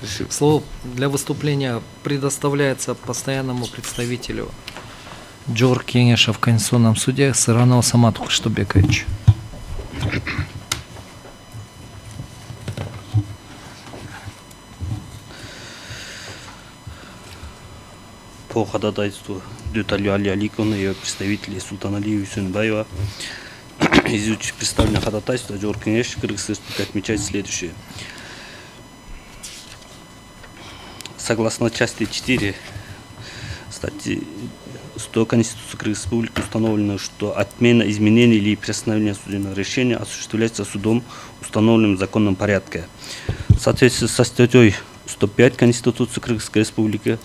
Спасибо. Слово для выступления предоставляется постоянному представителю Джор Кенеша в Конституционном суде Сыранова Самат Хуштубекович. По ходатайству Дютали Али Аликовны и представителей Султаналиева и Сунбаева, изучив представленное ходатайство, Джор Кенеш Кыргызской Республики отмечает следующее. Согласно части 4 статьи 100 Конституции Кыргызской Республики установлено, что отмена, изменения или приостановление судебного решения осуществляется судом, установленным в законном порядке. В соответствии со статьей 105 Конституции Кыргызской Республики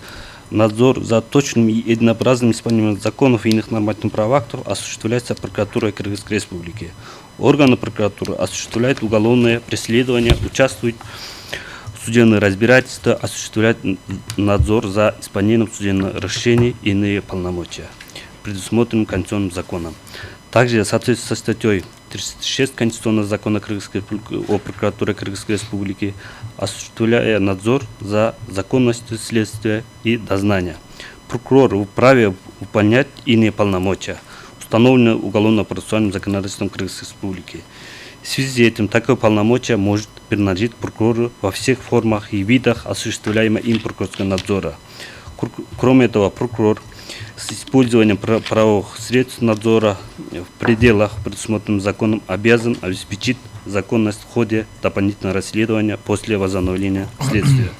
надзор за точным и единообразным исполнением законов и иных нормативных правовых актов осуществляется прокуратурой Кыргызской Республики. Органы прокуратуры осуществляют уголовное преследование, участвуют в судебном разбирательстве, осуществляют надзор за исполнением судебных решений и иные полномочия, предусмотренным Конституционным законом. Также в соответствии со статьей 36 Конституционного закона Кыргызской Республики о прокуратуре Кыргызской Республики, осуществляя надзор за законностью следствия и дознания. Прокурор вправе выполнять иные полномочия, установленные уголовно-процессуальным законодательством Кыргызской Республики. В связи с этим такое полномочие может принадлежать прокурору во всех формах и видах осуществляемого им прокурорского надзора. Кроме этого, прокурор с использованием правовых средств надзора в пределах, предусмотренных законом, обязан обеспечить законность в ходе дополнительного расследования после возобновления следствия.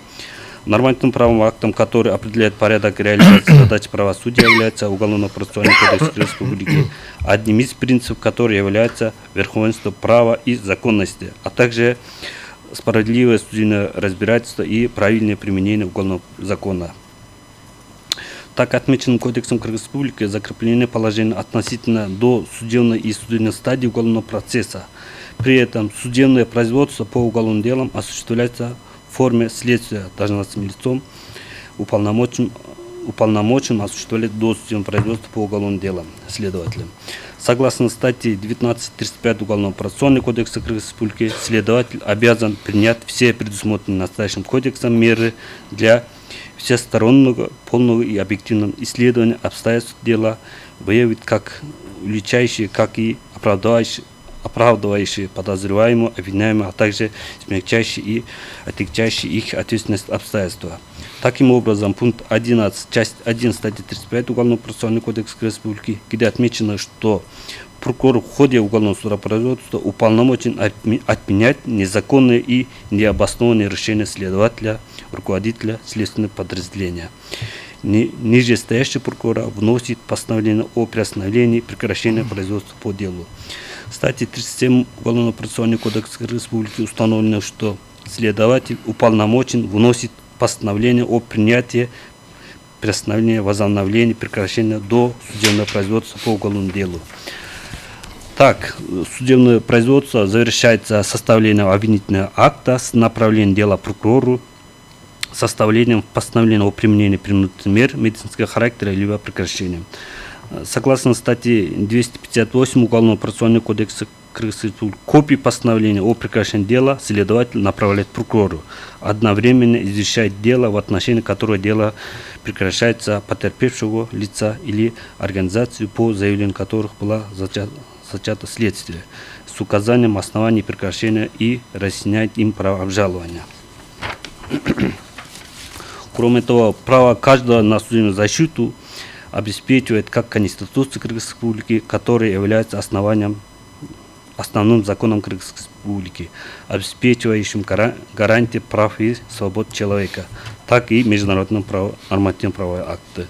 Нормативным правовым актом, который определяет порядок реализации задач правосудия, является Уголовно-процессуальный кодекс Республики, одним из принципов которого является верховенство права и законности, а также справедливое судебное разбирательство и правильное применение уголовного закона. Так отмеченным Кодексом Кыргызской Республики закреплены положения относительно до судебной и судебной стадии уголовного процесса. При этом судебное производство по уголовным делам осуществляется в форме следствия должностным лицом, уполномоченным осуществлять досудебное производство по уголовным делам следователем. Согласно статье 19.35 Уголовного процессуального кодекса Кыргызской Республики, следователь обязан принять все предусмотренные настоящим кодексом меры для всестороннего, полного и объективного исследования обстоятельств дела, выявить как уличающие, как и оправдывающие подозреваемого, обвиняемого, а также смягчающие и отягчающие их ответственность обстоятельства. Таким образом, пункт 11, часть 1 статьи 35 Уголовного процессуального кодекса Республики, где отмечено, что прокурор в ходе уголовного судопроизводства уполномочен отменять незаконные и необоснованные решения следователя, руководителя следственного подразделения. Нижестоящий прокурор вносит постановление о приостановлении прекращения производства по делу. В статье 37 Уголовного процессуального кодекса Республики установлено, что следователь уполномочен вносит постановление о принятии, приостановлении, возобновлении, прекращения до судебного производства по уголовному делу. Так, судебное производство завершается составлением обвинительного акта с направлением дела прокурору, составлением постановления о применении принудительных мер медицинского характера либо прекращением. Согласно статье 258 Уголовного процессуального кодекса Кыргызской Республики, копии постановления о прекращении дела следователь направляет прокурору, одновременно извещает дело, в отношении которого дело прекращается потерпевшего лица или организации, по заявлению которых было зачато следствие, с указанием оснований прекращения и разъясняет им право обжалования. Кроме того, право каждого на судебную защиту обеспечивает как Конституция Кыргызской Республики, которая является основным законом Кыргызской Республики, обеспечивающим гарантии прав и свобод человека, так и международные нормативные правовые акты.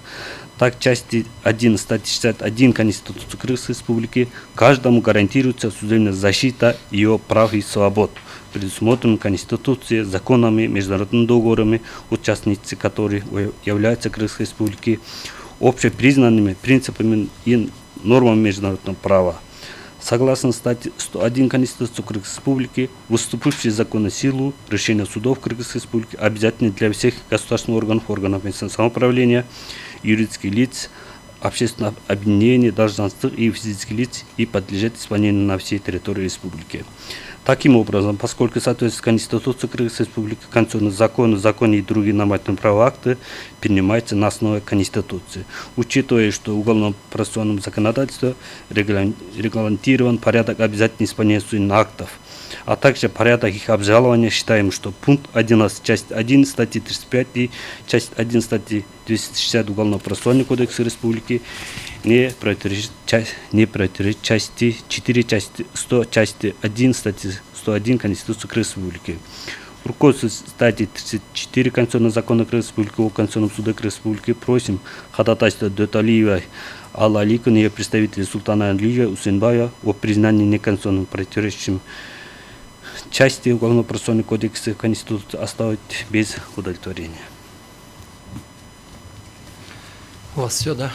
Так, в части 1 статьи 61 Конституции Кыргызской Республики каждому гарантируется судебная защита ее прав и свобод, предусмотренным Конституцией, законами, международными договорами, участницы которых являются Кыргызской Республики, общепризнанными принципами и нормами международного права. Согласно статье 101 Конституции Кыргызской Республики, выступившие в законную силу решения судов Кыргызской Республики обязательны для всех государственных органов местного самоуправления, юридических лиц, общественных объединений, должностных и физических лиц и подлежат исполнению на всей территории республики. Таким образом, поскольку соответствует Конституции Кыргызской Республики, конституционные законы, законы и другие нормативные правовые акты принимаются на основе Конституции. Учитывая, что в уголовно-процессуальном законодательстве регламентирован порядок обязательного исполнения судебных актов, а также порядок их обжалования, считаем, что пункт 11, часть 1 статьи 35 и часть 1 статьи 260 Уголовно-процессуального кодекса Республики не противоречит части 4, части 100, части 1 статьи 101 Конституции Кыргызской Республики. Руководствуясь статьей 34 Конституционного закона Кыргызской Республики о Конституционном суде Кыргызской Республики, просим ходатайство Дöталиевой Аллы Аликовны и ее представителей Султана Алиева Усенбаева о признании неконституционным противоречащим части Уголовно-процессуального кодекса Конституции оставить без удовлетворения. У вас все, да?